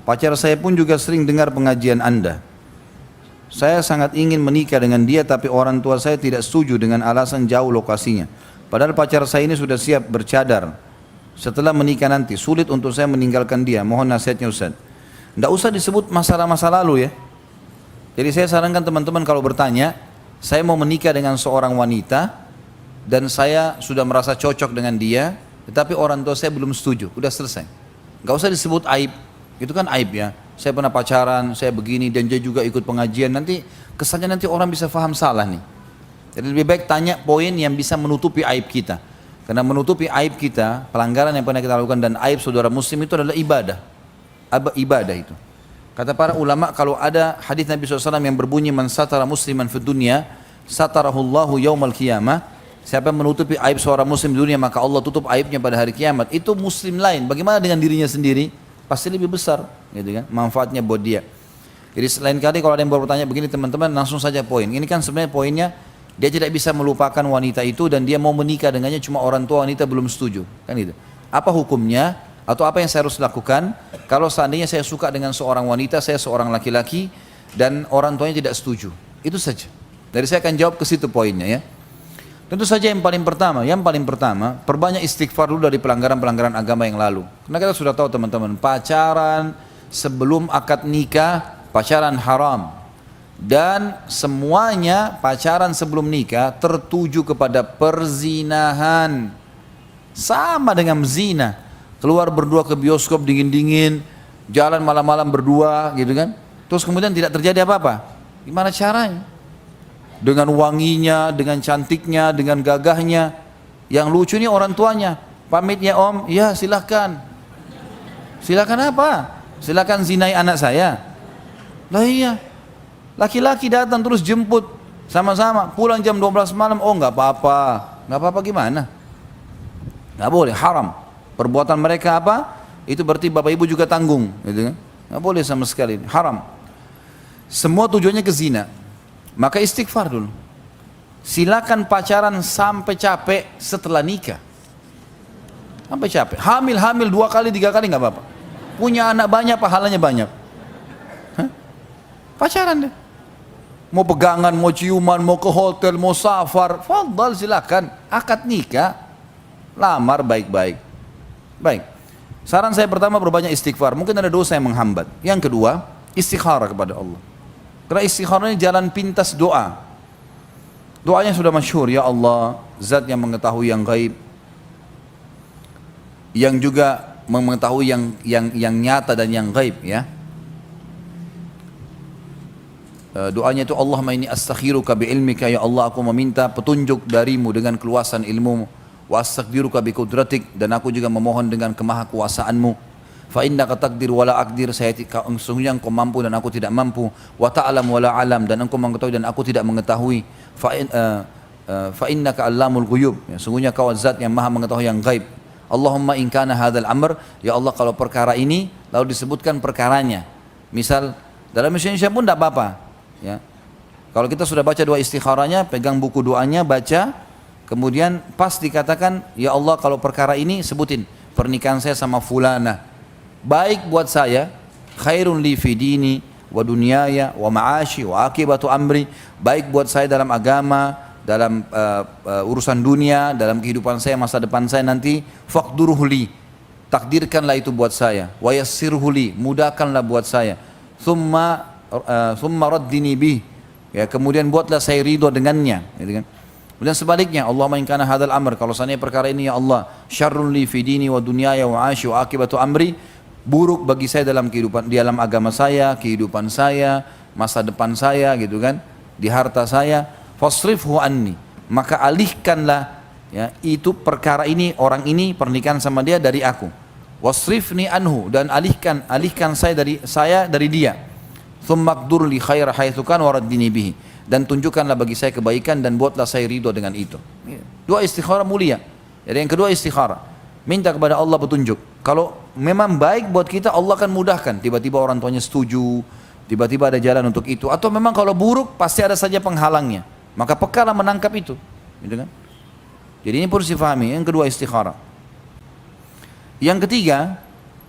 pacar saya pun juga sering dengar pengajian Anda. Saya sangat ingin menikah dengan dia tapi orang tua saya tidak setuju dengan alasan jauh lokasinya. Padahal pacar saya ini sudah siap bercadar. Setelah menikah nanti sulit untuk saya meninggalkan dia. Mohon nasihatnya Ustaz. Tidak usah disebut masalah-masa lalu ya. Jadi saya sarankan teman-teman kalau bertanya, saya mau menikah dengan seorang wanita dan saya sudah merasa cocok dengan dia, tetapi orang tua saya belum setuju. Udah selesai. Gak usah disebut aib. Itu kan aib ya. Saya pernah pacaran, saya begini dan dia juga ikut pengajian. Nanti kesannya nanti orang bisa faham salah nih. Jadi lebih baik tanya poin yang bisa menutupi aib kita. Karena menutupi aib kita, pelanggaran yang pernah kita lakukan dan aib saudara muslim itu adalah ibadah. Ibadah itu. Kata para ulama kalau ada hadis Nabi SAW yang berbunyi man satara musliman fid dunya satarahullahu yaumal qiyamah. Siapa yang menutupi aib seorang muslim di dunia maka Allah tutup aibnya pada hari kiamat. Itu muslim lain. Bagaimana dengan dirinya sendiri? Pasti lebih besar, gitu kan? Manfaatnya buat dia. Jadi selain kali kalau ada yang bertanya begini teman-teman langsung saja poin. Ini kan sebenarnya poinnya dia tidak bisa melupakan wanita itu dan dia mau menikah dengannya cuma orang tua wanita belum setuju, kan itu. Apa hukumnya? Atau apa yang saya harus lakukan kalau seandainya saya suka dengan seorang wanita, saya seorang laki-laki dan orang tuanya tidak setuju. Itu saja. Jadi saya akan jawab ke situ poinnya ya. Tentu saja yang paling pertama, perbanyak istighfar dulu dari pelanggaran-pelanggaran agama yang lalu. Karena kita sudah tahu teman-teman, pacaran sebelum akad nikah, pacaran haram. Dan semuanya pacaran sebelum nikah tertuju kepada perzinahan. Sama dengan zina. Keluar berdua ke bioskop dingin-dingin, jalan malam-malam berdua gitu kan. Terus kemudian tidak terjadi apa-apa. Gimana caranya? Dengan wanginya, dengan cantiknya, dengan gagahnya. Yang lucu ini orang tuanya. Pamit ya om, ya silahkan. Silahkan apa? Silahkan zinai anak saya. Lah iya. Laki-laki datang terus jemput sama-sama. Pulang jam 12 malam, oh nggak apa-apa. Nggak apa-apa gimana? Nggak boleh, haram. Perbuatan mereka apa? Itu berarti bapak ibu juga tanggung, gitu kan? Nggak boleh sama sekali, haram. Semua tujuannya ke zina. Maka istighfar dulu. Silakan pacaran sampai capek setelah nikah. Sampai capek. Hamil 2 kali 3 kali nggak apa-apa. Punya anak banyak, pahalanya banyak. Hah? Pacaran deh. Mau pegangan, mau ciuman, mau ke hotel, mau safar, fadhal silakan. Akad nikah, lamar baik-baik. Baik, saran saya pertama berbanyak istighfar. Mungkin ada dosa yang menghambat. Yang kedua, istikharah kepada Allah. Karena istikharah ini jalan pintas doa. Doanya sudah masyhur, ya Allah, zat yang mengetahui yang gaib, yang juga mengetahui yang nyata dan yang gaib ya. Doanya itu Allahumma inni astakhiruka bi'ilmika, ya Allah aku meminta petunjuk darimu dengan keluasan ilmumu. Wa astaqdiruka bi qudratik, dan aku juga memohon dengan kemahakuasaanmu. Fa innaka taqdir wa la aqdir, sesungguhnya engkau mampu dan aku tidak mampu. Wa ta'lam wa la alam, dan engkau mengetahui dan aku tidak mengetahui. Fa innaka allamul ghuyub, ya, sungguhnya kau zat yang maha mengetahui yang gaib. Allahumma in kana hadzal amr, ya Allah kalau perkara ini lalu disebutkan perkaranya. Misal dalam bahasa Indonesia pun tidak apa-apa ya. Kalau kita sudah baca doa istikharanya, pegang buku doanya, baca. Kemudian pas dikatakan, ya Allah kalau perkara ini sebutin pernikahan saya sama fulana. Baik buat saya, khairun li fi dini wa dunyaya wa ma'ashi wa akibatu amri. Baik buat saya dalam agama, dalam urusan dunia, dalam kehidupan saya, masa depan saya nanti. Faqduruhu li, takdirkanlah itu buat saya. Wa yassirhu li, mudahkanlah buat saya. Thumma raddini bih, ya, kemudian buatlah saya ridho dengannya, gitu kan. Kemudian sebaliknya, Allahumma in kana hadzal amr, kalau seandainya perkara ini ya Allah, syarrun li fi dini wa dunyaya wa 'ashi wa akibatu amri, buruk bagi saya dalam kehidupan, di dalam agama saya, kehidupan saya, masa depan saya, gitu kan, di harta saya, fasrifhu anni, maka alihkanlah ya itu perkara ini, orang ini pernikahan sama dia dari aku. Wasrifni anhu, dan alihkan saya dari dia. Tsumma qdur li khaira haitsu kana wa raddini bihi, dan tunjukkanlah bagi saya kebaikan dan buatlah saya ridho dengan itu. Doa istikharah mulia. Jadi yang kedua istikharah, minta kepada Allah petunjuk. Kalau memang baik buat kita, Allah akan mudahkan. Tiba-tiba orang tuanya setuju, tiba-tiba ada jalan untuk itu. Atau memang kalau buruk pasti ada saja penghalangnya. Maka pekalah menangkap itu, gitu kan? Jadi ini perlu difahami. Yang kedua istikharah. Yang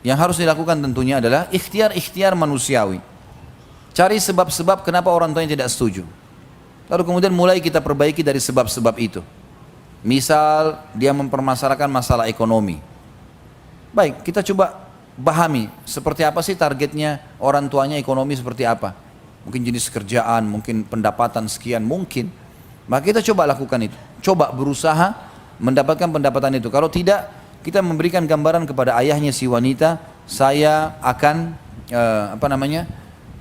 Yang harus dilakukan tentunya adalah ikhtiar-ikhtiar manusiawi. Cari sebab-sebab kenapa orang tuanya tidak setuju. Lalu kemudian mulai kita perbaiki dari sebab-sebab itu. Misal dia mempermasalahkan masalah ekonomi. Baik, kita coba pahami seperti apa sih targetnya orang tuanya, ekonomi seperti apa. Mungkin jenis kerjaan, mungkin pendapatan sekian, mungkin. Maka kita coba lakukan itu. Coba berusaha mendapatkan pendapatan itu. Kalau tidak, kita memberikan gambaran kepada ayahnya si wanita, saya akan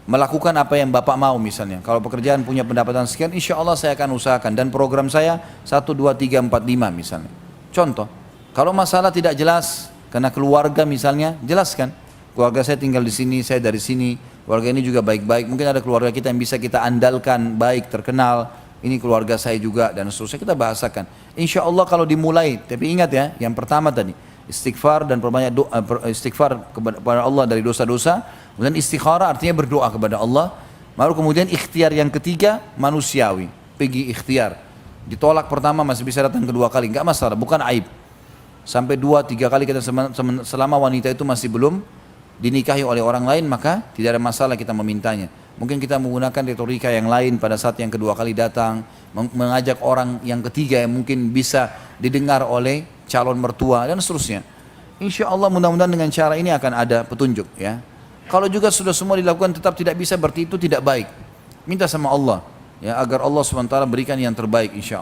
melakukan apa yang bapak mau misalnya. Kalau pekerjaan punya pendapatan sekian, insya Allah saya akan usahakan. Dan program saya 1, 2, 3, 4, 5 misalnya. Contoh, kalau masalah tidak jelas, karena keluarga misalnya, jelaskan. Keluarga saya tinggal di sini, saya dari sini. Keluarga ini juga baik-baik. Mungkin ada keluarga kita yang bisa kita andalkan, baik, terkenal. Ini keluarga saya juga, dan seterusnya kita bahasakan. Insya Allah kalau dimulai, tapi ingat ya, yang pertama tadi, istighfar dan perbanyak doa, istighfar kepada Allah dari dosa-dosa. Kemudian istikharah artinya berdoa kepada Allah. Baru kemudian ikhtiar yang ketiga manusiawi, pergi ikhtiar. Ditolak pertama masih bisa datang kedua kali, enggak masalah, bukan aib. Sampai 2, 3 kali kita selama wanita itu masih belum dinikahi oleh orang lain, maka tidak ada masalah kita memintanya. Mungkin kita menggunakan retorika yang lain pada saat yang kedua kali datang, mengajak orang yang ketiga yang mungkin bisa didengar oleh calon mertua dan seterusnya. Insya Allah mudah-mudahan dengan cara ini akan ada petunjuk ya. Kalau juga sudah semua dilakukan tetap tidak bisa, berarti itu tidak baik. Minta sama Allah ya agar Allah SWT berikan yang terbaik insya Allah.